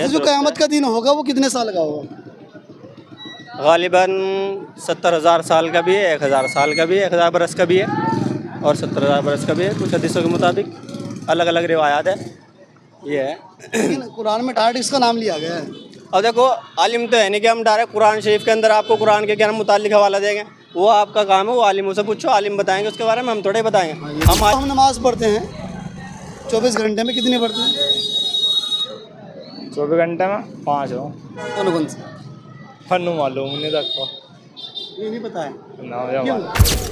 जो क़यामत का दिन होगा वो कितने साल का होगा? गालिबन 70,000 साल का भी है, 1,000 साल का भी है, 1,000 बरस का भी है और 70,000 बरस का भी है। कुछ हदीसों के मुताबिक अलग अलग रिवायात है। ये है। लेकिन कुरान में डायरेक्ट इसका नाम लिया गया है। अब देखो, आलिम तो है नहीं कि हम डायरेक्ट कुरान शरीफ के अंदर आपको कुरान के ज्ञान मुतालिक हवाला देंगे। वो आपका काम है, वो आलिमों से पूछो, आलिम बताएंगे उसके बारे में, हम थोड़े बताएंगे। हम नमाज़ पढ़ते हैं 24 घंटे में कितनी पढ़ते हैं? 24 घंटे में 5 हो। कौन कौन सी? फन्नू मालूम नहीं रखो ये नहीं पता है। ना क्यों?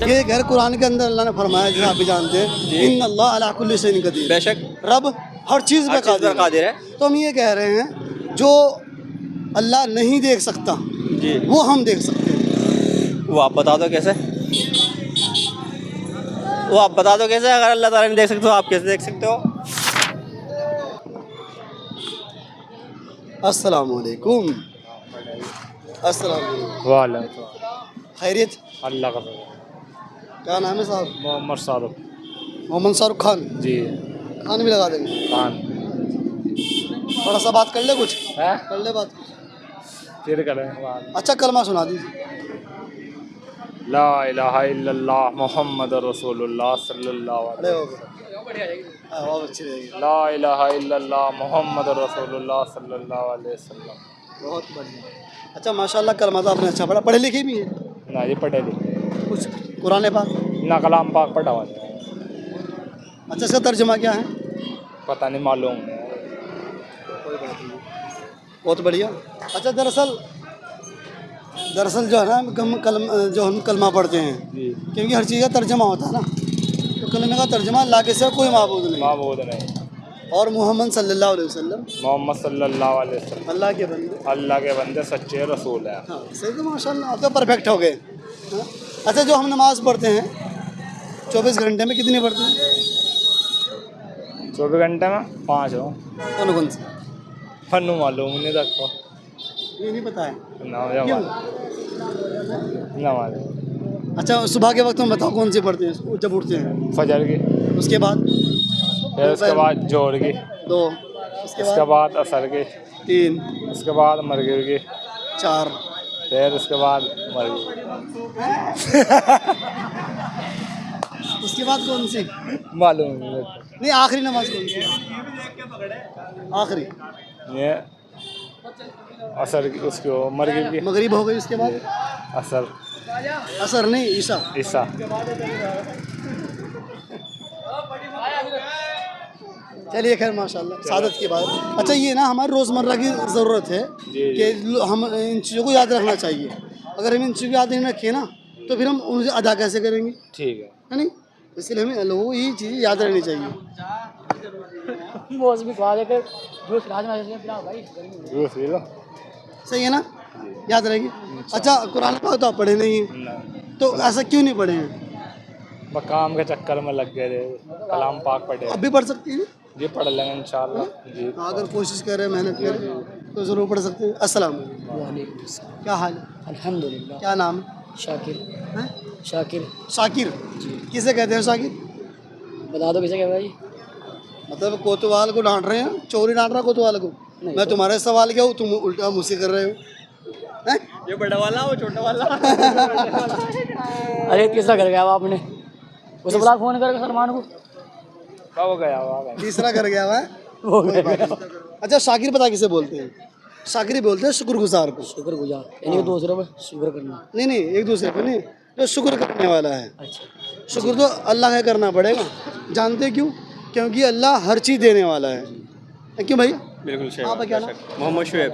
ये घर कुरान के अंदर अल्लाह ने फरमाया, जो आप भी जानते हैं, इन्नल्लाह अला कुल्ली शैइन कदीर, बेशक रब हर चीज़ पे कादिर है। है तो हम ये कह रहे हैं जो अल्लाह नहीं देख सकता जी, वो हम देख सकते हैं। वो आप बता दो कैसे? वो आप बता दो कैसे? अगर अल्लाह ताला नहीं देख सकते हो, आप कैसे देख सकते हो? अस्सलाम वालेकुम। अस्सलाम वालेकुम। वालेकुम खैरियत? अल्लाह का क्या नाम है साहब? मोहम्मद शाहरुख मोहम्मद शाहरुख खान। जी खान भी लगा देंगे। खान थोड़ा सा बात कर ले, कुछ है कर ले बात। फिर करें अच्छा कलमा सुना दीजिए। ला इलाहा इल्लल्लाह मोहम्मद रसूलुल्लाह सल्लल्लाहु खड़े अलैहि हो गए, आवाज़ अच्छी रहेगी। ला इलाहा इल्लल्लाह मोहम्मद रसूलुल्लाह सल्लल्लाहु अलैहि वसल्लम। बहुत बढ़िया। अच्छा माशाल्लाह, कलमा तो आपने अच्छा पढ़ा, पढ़े लिखे भी हैं ना ये पढ़े लिखे कुछ कुरान पाक? ना कलाम पाक पढ़ा हुआ है। अच्छा इसका तर्जुमा क्या है? पता नहीं मालूम है। बहुत बढ़िया। अच्छा दरअसल जो है ना, जो हम कलमा पढ़ते हैं, जी क्योंकि हर चीज़ का तर्जुमा होता है ना, तो कलमे का तर्जुमा अल्लाह के सिवा कोई माबूद नहीं, माबूद नहीं और मोहम्मद सल्लल्लाहु अलैहि वसल्लम मोहम्मद सल्लल्लाहु अलैहि वसल्लम अल्लाह के बंदे। अल्लाह के बंदे सच्चे रसूल है। हाँ सही तो माशाल्लाह, आप तो परफेक्ट हो गए। हाँ? अच्छा जो हम नमाज़ पढ़ते हैं 24 घंटे में कितनी पढ़ते हैं? 24 घंटे में 5 हो। कौन कौन सी? फन्नू मालूम नहीं रखो ये नहीं पता है। ना क्यों? मालूम। अच्छा सुबह के वक्त में बताओ कौन सी पढ़ते हैं जब उठते हैं? फजर की, उसके बाद फिर उसके बाद जोर की, 2, उसके बाद असर की, 3, उसके बाद मरगिब की, 4, फिर उसके बाद मरगिब। उसके बाद कौन सी? मालूम नहीं। नहीं आखिरी नमाज कौन सी? आखिरी ये असर की, उसकी हो मरगिब की, मगरिब हो गई, उसके बाद असर असर नहीं ईशा। ईसा। चलिए खैर माशाल्लाह, सादत की बात। अच्छा ये ना हमारी रोज़मर्रा की ज़रूरत है कि हम इन चीज़ों को याद रखना चाहिए। अगर हम इन चीज़ों को याद नहीं रखें ना तो फिर हम उनसे अदा कैसे करेंगे, ठीक है। है नहीं? इसलिए हमें लोगों को ये चीज़ याद रखनी चाहिए। Juice P low. सही है ना, याद रहेगी। अच्छा कुरान पाक तो आप पढ़े नहीं हैं, तो ऐसा क्यों नहीं पढ़े हैं? बस काम के चक्कर में लग गए थे, कलाम पाक पढ़े। अब भी पढ़ सकते हैं जी पढ़ लेंगे इंशाल्लाह जी। अगर कोशिश करें, मेहनत करें तो ज़रूर पढ़ सकते हैं। अस्सलाम वालेकुम। क्या हाल है? अल्हम्दुलिल्लाह। क्या नाम है? शाकिर। हैं? शाकिर शाकिर। किसे कहते हैं शाकिर? बता दो किसे क्या भाई? मतलब कोतवाल को डांट रहे हैं, चोरी डांट रहा कोतवाल को? मैं तुम्हारे सवाल क्या हूँ, तुम उल्टा मुझसे कर रहे हो? हैं? ये बड़ा वाला, वो छोटा वाला। अरे किसका कर गया आपने? उसे बुला फोन करके सलमान को। कब गया हुआ है? तीसरा कर गया हुआ है। कोई बात नहीं। अच्छा शाकिर पता किसे बोलते हैं? शाकिर ही बोलते हैं शुक्रगुजार को। शुक्रगुजार यानी कि दूसरों पर शुक्र करना। नहीं नहीं, एक दूसरे को नहीं, जो शुक्र करने वाला है। अच्छा शुक्र तो अल्लाह का करना पड़ेगा। जानते क्यों? क्योंकि अल्लाह हर चीज़ देने वाला है। क्यों भैया? बिल्कुल सही। आपका क्या नाम? मोहम्मद शुएब।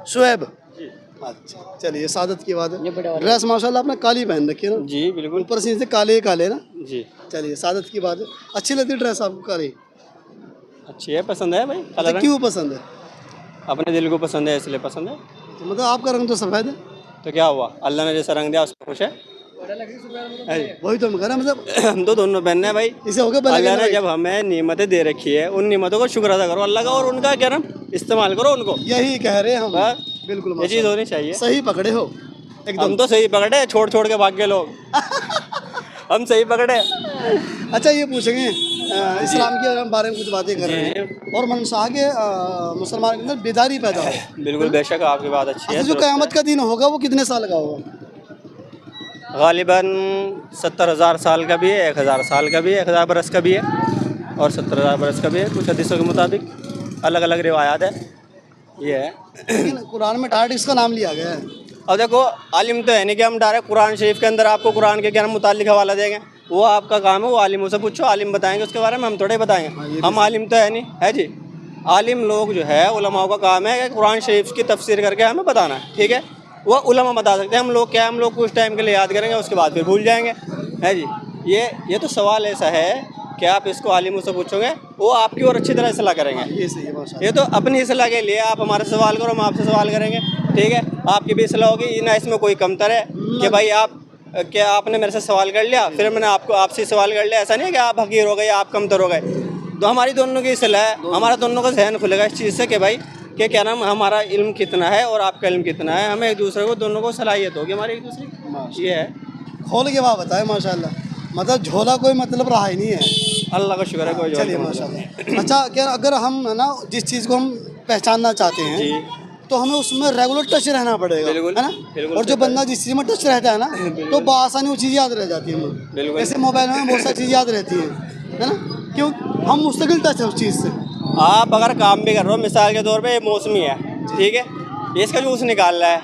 शुएब। अच्छा चलिए, सादत की बात है। ये बड़ा वाला। ड्रेस माशाल्लाह आपने काली पहन रखी है ना, जी बिल्कुल ऊपर से नीचे काले काले ना। जी। चलिए सादत की बात है। अच्छी लगती है ड्रेस आपको काली? अच्छी है, पसंद है भाई। अच्छा कलर क्यों पसंद है? अपने दिल को पसंद है, इसलिए पसंद है। तो मतलब आपका रंग तो सफ़ेद है। तो क्या हुआ, अल्लाह ने जैसा रंग दिया उसको खुश है। वही तो मैं कह रहा, मतलब हम तो दोनों पहनने हैं भाई। इसे हो गया अल्लाह ने जब हमें नेमतें दे रखी है, उन नेमतों को शुक्र अदा करो अल्लाह का, और उनका क्या नाम इस्तेमाल करो उनको। यही कह रहे हैं हम। हाँ? बिल्कुल ये चीज़ होनी चाहिए। सही पकड़े हो एकदम। हम तो सही पकड़े, छोड़ छोड़ के भाग गए लोग। हम सही पकड़े। अच्छा ये पूछेंगे इस्लाम के बारे में कुछ बातें कर रहे हैं और मनशा के मुसलमान के अंदर बेदारी पैदा हो। बिल्कुल बेशक आपकी बात अच्छी है। जो क़यामत का दिन होगा वो कितने साल का होगा? गालिबन 70,000 साल का भी है, 1,000 साल का भी है, 1,000 बरस का भी है और 70,000 बरस का भी है। कुछ हदीसों के मुताबिक अलग अलग रिवायात है। ये है, लेकिन कुरान में डायरेक्ट इसका नाम लिया गया है। अब देखो आलिम तो है नहीं कि हम डायरेक्ट कुरान शरीफ के अंदर आपको कुरान के ज्ञान मुतालिक हवाला देंगे। वो आपका काम है, वो आलिमों से पूछो, आलिम बताएंगे उसके बारे में, हम थोड़े बताएंगे। हम आलिम तो है नहीं, है जी। आलिम लोग जो है उलमाओं का काम है कि कुरान शरीफ की तफसीर करके हमें बताना है, ठीक है। वो उलमा बता सकते हैं, हम लोग क्या, हम लोग कुछ टाइम के लिए याद करेंगे उसके बाद फिर भूल जाएंगे, है जी। ये तो सवाल ऐसा है कि आप इसको आलिमों से पूछोगे, वो आपकी और अच्छी तरह इसलाह करेंगे। ये सही है माशाल्लाह। ये तो अपनी इसलाह के लिए आप हमारे से सवाल करो, हम आपसे सवाल करेंगे, ठीक है। आपकी भी इसलाह होगी, ना इसमें कोई कमतर है कि भाई आप क्या आपने मेरे से सवाल कर लिया फिर मैंने आपसे सवाल कर लिया। ऐसा नहीं है कि आप हकीर हो गए या आप कमतर हो गए। तो हमारी दोनों की इसलाह है, हमारा दोनों का जहन खुलेगा इस चीज़ से कि भाई कि क्या नाम हमारा इल्म कितना है और आपका इल्म कितना है। हमें एक दूसरे को दोनों को सलाहियत होगी हमारी एक दूसरे की। ये है, खोल के बात बताए माशाल्लाह, मतलब झोला कोई मतलब रहा ही नहीं है। अल्लाह का शुक्र है। कोई चलिए माशाल्लाह। अच्छा, क्या अगर हम है ना जिस चीज़ को हम पहचानना चाहते हैं जी, तो हमें उसमें रेगुलर टच रहना पड़ेगा, बिल्कुल, है ना। बिल्कुल और जो बंदा जिस चीज़ में टच रहता है ना तो बआसानी वो चीज़ याद रह जाती है हमें। बिल्कुल। जैसे मोबाइल में बहुत सारी चीज़ याद रहती है ना, क्यों हम मुस्तकिल टच है उस चीज़ से। आप अगर काम भी कर रहे हो, मिसाल के तौर पे ये मौसमी है, ठीक है, ये इसका जूस निकाल रहा है,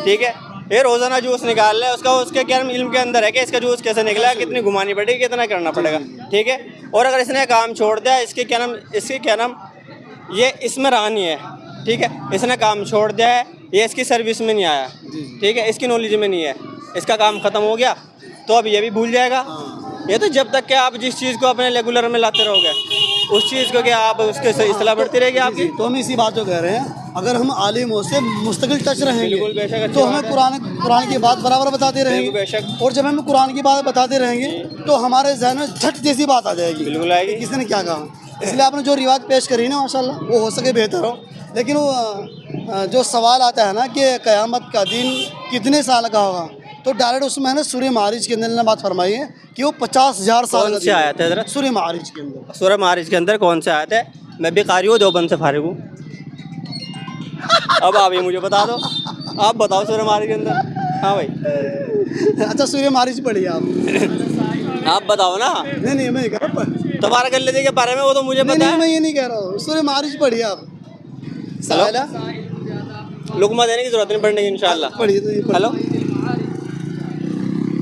ठीक है, ये रोज़ाना जूस निकाल रहा है, उसका उसके क्या इल्म के अंदर है कि इसका जूस कैसे निकला है, कितनी घुमानी पड़ेगी, कितना करना पड़ेगा, ठीक है। और अगर इसने काम छोड़ दिया, इसके क्या नाम ये इसमें रहा नहीं है, ठीक है, इसने काम छोड़ दिया है, ये इसकी सर्विस में नहीं आया, ठीक है, इसकी नॉलेज में नहीं है, इसका काम ख़त्म हो गया तो अब ये भी भूल जाएगा। ये तो जब तक कि आप जिस चीज़ को अपने रेगुलर में लाते रहोगे उस चीज़ को क्या आप उसके इस्तेमाल बढ़ती रहेगी आपकी। तो हम इसी बात को कह रहे हैं, अगर हम आलिमों से मुस्तकिल टच रहेंगे बिल्कुल बेशक, तो हमें कुरान की बात बराबर बताते रहेंगे बेशक। और जब हम कुरान की बात बताते रहेंगे तो हमारे जहन में झट जैसी बात आ जाएगी, बिल्कुल आएगी। किसी ने क्या कहा। इसलिए आपने जो रिवाज पेश करी ना माशाल्लाह वो हो सके बेहतर हो। लेकिन वो जो सवाल आता है ना कि क़यामत का दिन कितने साल का होगा, तो डायरेक्ट उसमें है ना सूर्य मारिज के अंदर ने बात फरमाई है कि वो 50,000 साल कौन से आयत है ज़रा? सूर्य मारिज के अंदर। सूरह मारिज के अंदर कौन से आयत है? मैं भी कारी हूँ, देवबंद से फारिग हूँ। अब आप ये मुझे बता दो, आप बताओ सूरह मारिज के अंदर। हाँ भाई, अच्छा सूर्य मारिज पढ़िए आप बताओ ना। नहीं मैं कह रहा हूँ, तुम्हारा कर लेते के बारे में वो तो मुझे पता है। मैं ये नहीं कह रहा हूँ, सूर्य मारिज पढ़िए आप। साला लुकमा देने की जरूरत नहीं पड़ने की इंशाल्लाह। पढ़िए तो ये पढ़िए। हेलो,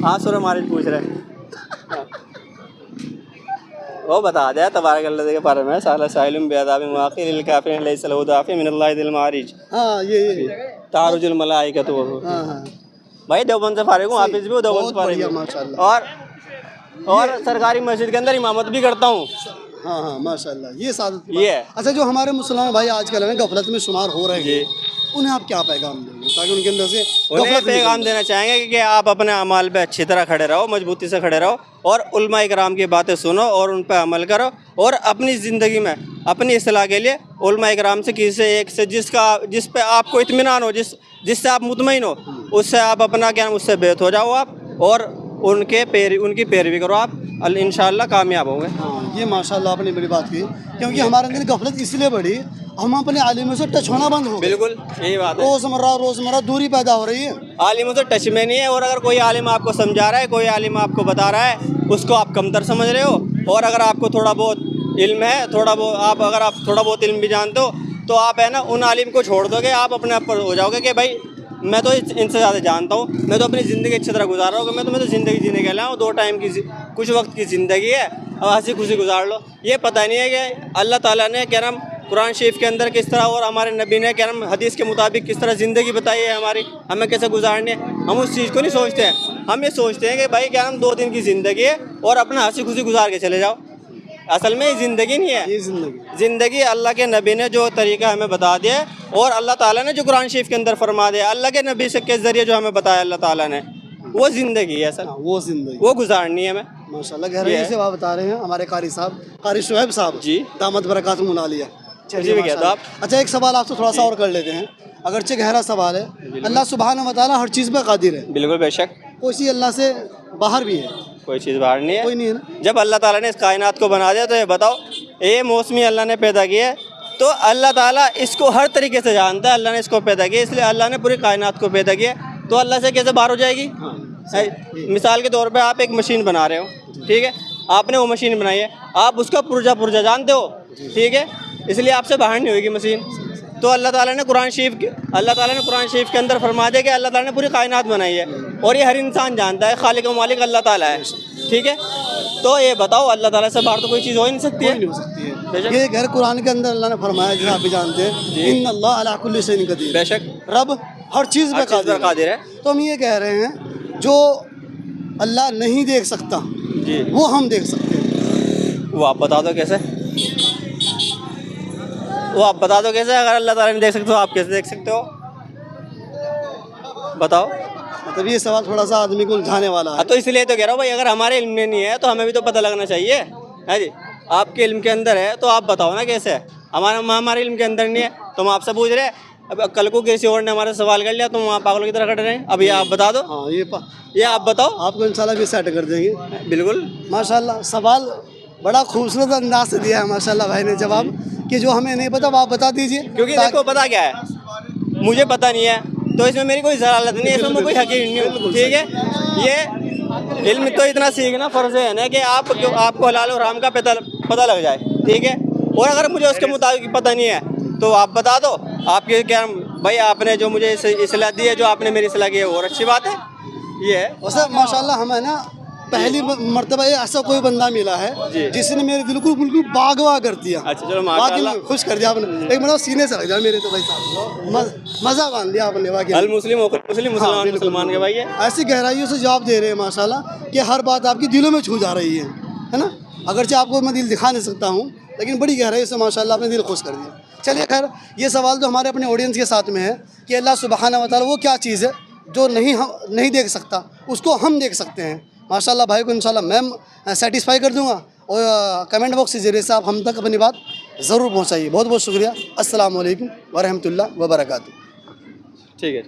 हाँ सूरह मारिज पूछ रहे हैं। वो बता दिया तबारक अल्लाह के बारे में, साला साइलुम बेअदाबि मुआखिरिल काफिरिन लैसा लहु दाफि मिनल्लाहि दिल मारिज। हाँ ये तारुजुल मलाइकतु वो। हाँ भाई देवबंद से फारिग हूँ, हाफिज भी हूँ, देवबंद से फारिग हूँ माशाल्लाह। और सरकारी मस्जिद के अंदर इमामत भी करता हूँ। हाँ माशाल्लाह, ये सादत ये है। अच्छा, जो हमारे मुसलमान भाई आजकल है गफलत में शुमार हो रहे हैं, उन्हें आप क्या पैगाम देंगे ताकि उनके अंदर से उन्हें पैगाम देना चाहेंगे कि आप अपने अमाल पे अच्छी तरह खड़े रहो, मजबूती से खड़े रहो और उलमा इकराम की बातें सुनो और उन पर अमल करो और अपनी ज़िंदगी में अपनी इस्लाह के लिए उलमा इकराम से किसी एक से जिस पे आपको इत्मीनान हो, जिससे आप मुतमईन हो, उससे आप अपना ज्ञान उससे बेहत हो जाओ आप और उनकी पैरवी करो, आप इंशाअल्लाह कामयाब होंगे। हाँ, ये माशाल्लाह आपने बड़ी बात की, क्योंकि हमारे अंदर गफलत इसलिए बढ़ी, हम अपने आलिमों से टच होना बंद हो गए। बिल्कुल यही बात है, रोज़मर्रा दूरी पैदा हो रही है, आलिमों से टच में नहीं है। और अगर कोई आलिम आपको समझा रहा है, कोई आलिम आपको बता रहा है, उसको आप कमतर समझ रहे हो। और अगर आपको थोड़ा बहुत इल्म है, अगर आप थोड़ा बहुत इल्म भी जानते हो तो आप है ना उन आलिम को छोड़ दोगे, आप अपने आप पर हो जाओगे कि भाई मैं तो इनसे ज़्यादा जानता हूँ, मैं तो अपनी ज़िंदगी अच्छी तरह गुजार रहा हूँ, मैं तो ज़िंदगी जीने के लिए हूँ, 2 टाइम की कुछ वक्त की ज़िंदगी है, अब हंसी खुशी गुजार लो। ये पता नहीं है कि अल्लाह ताला ने क्या नाम कुरान शरीफ के अंदर किस तरह और हमारे नबी ने क्या नाम हदीस के मुताबिक किस तरह ज़िंदगी बताई है हमारी, हमें कैसे गुजारनी है। हम उस चीज़ को नहीं सोचते हैं, हम ये सोचते हैं कि भाई क्या नाम 2 दिन की ज़िंदगी है और अपना हंसी खुशी गुजार के चले जाओ। असल में ये ज़िंदगी नहीं है, ये ज़िंदगी अल्लाह के नबी ने जो तरीका हमें बता दिया है और अल्लाह ताला ने जो कुरान शरीफ के अंदर फरमा दिया, अल्लाह के नबी से के ज़रिए जो हमें बताया अल्लाह ताला ने, वो ज़िंदगी है सर, वो ज़िंदगी वो गुजारनी है हमें माशाल्लाह। गहराई से बात बता रहे हैं हमारे कारी साहब, कारी शुएब साहब जी, दामद बरकातुहू मुना लिया। जी भी कहता आप। अच्छा, एक सवाल आपसे थोड़ा सा और कर लेते हैं, अगरचे गहरा सवाल है। अल्लाह सुब्हानहू व तआला हर चीज़ पर कादिर है, बिल्कुल बेशक, कोई चीज़ अल्लाह से बाहर भी है, कोई चीज़ बाहर नहीं है। कोई नहीं है ना। जब अल्लाह ताला ने इस कायनात को बना दिया तो ये बताओ, ये मौसमी अल्लाह ने पैदा किया है, तो अल्लाह ताला इसको हर तरीके से जानता है। अल्लाह ने इसको पैदा किया, इसलिए अल्लाह ने पूरी कायनात को पैदा किया। तो अल्लाह से कैसे बाहर हो जाएगी? मिसाल के तौर पे आप एक मशीन बना रहे हो, ठीक है, आपने वो मशीन बनाई है, आप उसका पुर्जा पुर्जा जानते हो, ठीक है, इसलिए आपसे बाहर नहीं होगी मशीन। तो अल्लाह ताला ने कुरान शरीफ के अंदर फरमा दिया कि अल्लाह ताला ने पूरी कायनात बनाई है, और ये हर इंसान जानता है खालिक व मालिक अल्लाह ताला है, ठीक है। तो ये बताओ, अल्लाह ताला से बाहर तो कोई चीज़ हो ही नहीं सकती है। नहीं हो सकती है। ये घर कुरान के अंदर अल्लाह ने फरमाया, जो आप भी जानते हैं, इन्नल्लाह अला कुल्ली शैइन कदीर, बेशक रब हर चीज़ पे कादिर है। तो हम ये कह रहे हैं, जो अल्लाह नहीं देख सकता जी, वो हम देख सकते हैं। वो आप बता दो कैसे? वो आप बता दो कैसे? अगर अल्लाह ताला नहीं देख सकते तो आप कैसे देख सकते हो? बताओ। मतलब ये सवाल थोड़ा सा आदमी को उलझाने वाला है। हाँ, तो इसलिए तो कह रहा हूँ भाई, अगर हमारे इल्म में नहीं है तो हमें भी तो पता लगना चाहिए, है जी। आपके इल्म के अंदर है तो आप बताओ ना कैसे है। हमारे इल्म के अंदर नहीं है तो हम आपसे पूछ रहे हैं। अब कल को किसी और ने हमारे सवाल कर लिया तो हम वहाँ पागलों की तरह खड़े रहे। अब ये आप बता दो। हाँ, ये आप बताओ। आपको इंशाल्लाह भी सेट कर देंगे। बिल्कुल। माशाल्लाह, सवाल बड़ा खूबसूरत अंदाज से दिया है माशाल्लाह भाई ने जवाब, कि जो हमें नहीं पता वो आप बता दीजिए। क्योंकि देखो पता क्या है, मुझे पता नहीं है तो इसमें मेरी कोई जलालत नहीं है, इसमें मैं कोई हकीम नहीं हूँ, ठीक है। ये इल्म तो इतना सीखना फ़र्ज़ है ना कि आपको हलाल और हराम का पता लग जाए, ठीक है। और अगर मुझे उसके मुताबिक पता नहीं है तो आप बता दो। आपके क्या भाई, आपने जो मुझे इस्लाह दी है, जो आपने मेरी इस्लाह की है, और अच्छी बात है। ये है वैसे माशाल्लाह, हमें ना पहली मर्तबा ऐसा कोई बंदा मिला है जिसने मेरे दिल को बिल्कुल बागवा कर दिया। अच्छा, चलो माशाल्लाह, खुश कर दिया आपने। एक मिनट सीने से लग जाए मेरे तो भाई साहब, मजा बांध लिया आपने वाकई। अल मुस्लिम मुसलमान के भाई है। ऐसी गहराइयों से जवाब दे रहे हैं माशाल्लाह कि हर बात आपकी दिलों में छू जा रही है ना। अगरचे आपको मैं दिल दिखा नहीं सकता हूँ, लेकिन बड़ी गहराई से माशाल्लाह आपने दिल खुश कर दिया। चलिए खैर, ये सवाल तो हमारे अपने ऑडियंस के साथ में है कि अल्लाह सुब्हानहू व तआला वो क्या चीज़ है जो हम नहीं देख सकता, उसको हम देख सकते हैं। माशाल्लाह भाई को इंशाल्लाह मैं सेटिस्फाई कर दूंगा, और कमेंट बॉक्स के जरिए से आप हम तक अपनी बात ज़रूर पहुंचाइए। बहुत बहुत शुक्रिया। अस्सलाम वालेकुम व रहमतुल्लाह व बरकातहू। ठीक है।